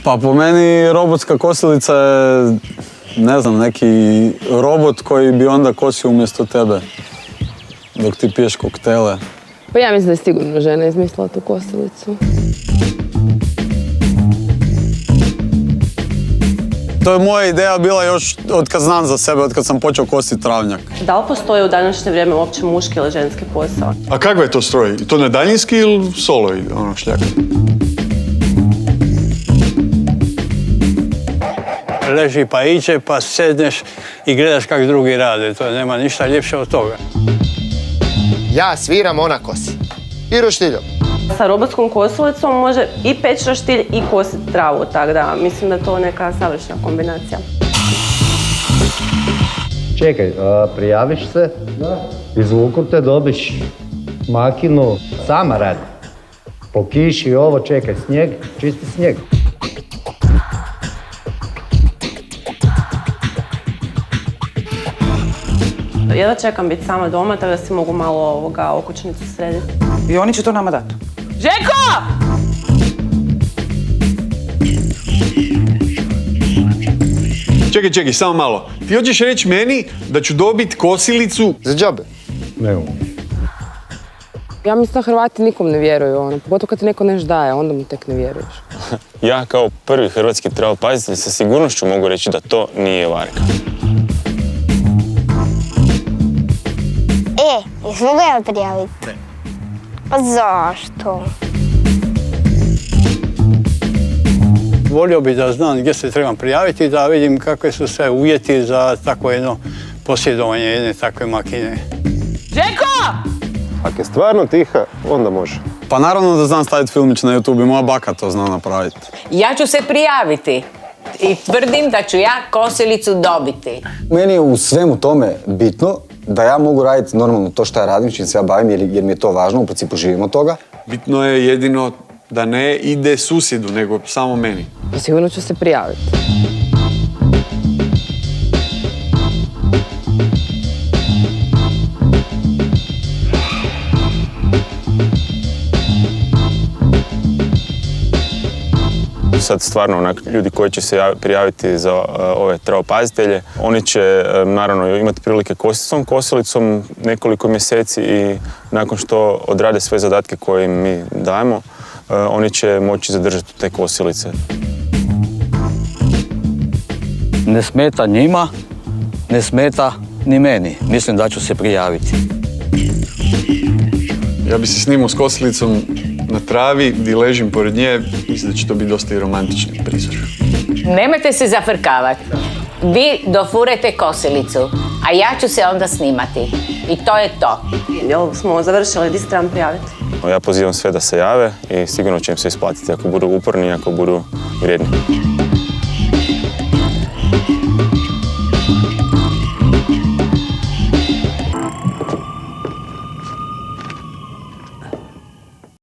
Pa po meni robotska kosilica je, ne znam, neki robot koji bi onda kosio umjesto tebe dok ti piješ koktele. Pa ja mislim da je sigurno žena izmislila tu kosilicu. To je moja ideja bila još od kad znam za sebe, od kad sam počeo kositi travnjak. Da li postoji u današnje vrijeme uopće muški ili ženski posao? A kakva je to stroj? To na daljinski ili solo šljak? Leži pa iće, pa sedneš i gledaš kako drugi rade. To nema ništa ljepše od toga. Ja sviram, ona kosi. I roštiljom. Sa robotskom kosilicom može i peći roštilj i kositi travu, tako da mislim da je to neka savršena kombinacija. Čekaj, prijaviš se, izvuku te, dobiš makinu, sama radi. Po kiši ovo, čekaj, snijeg, čisti snijeg. Jedva čekam biti sama doma, tako da si mogu malo okućnicu srediti. I oni će to nama dati. Željko! Čekaj, samo malo. Ti hoćeš reći meni da ću dobiti kosilicu za džabe? Ne. Ja mislim da Hrvati nikom ne vjeruju, pogotovo kad ti neko nešto daje, onda mu tek ne vjeruješ. Ja kao prvi hrvatski travel-pazitelj sa sigurnošću mogu reći da to nije varka. Jesmo ga prijaviti? Ne. Pa zašto? Volio bih da znam gdje se trebam prijaviti, da vidim kakve su sve uvjeti za takvo jedno posjedovanje jedne takve makine. Željko! Ako je stvarno tiha, onda može. Pa naravno da znam staviti filmić na YouTube i moja baka to zna napraviti. Ja ću se prijaviti i tvrdim da ću ja kosilicu dobiti. Meni je u svemu tome bitno da ja mogu raditi normalno to što ja radim, čim se ja bavim, jer mi je to važno, u principu živim od toga. Bitno je jedino da ne ide susjedu, nego samo meni. Sigurno ću se prijaviti. Sad stvarno onak, ljudi koji će se prijaviti za ove travel-pazitelje, oni će naravno imati prilike kositi s tom kosilicom nekoliko mjeseci i nakon što odrade sve zadatke koje im mi dajemo, oni će moći zadržati te kosilice. Ne smeta njima, ne smeta ni meni. Mislim da ću se prijaviti. Ja bi se snimao s kosilicom na travi, gdje ležim pored nje, mislim da će to biti dosta i romantični prizor. Nemojte se zafrkavati. Vi dofurete kosilicu, a ja ću se onda snimati. I to je to. Jel smo završili, gdje se trebam prijaviti? Ja pozivam sve da se jave i sigurno će im se isplatiti ako budu uporni i ako budu vrijedni.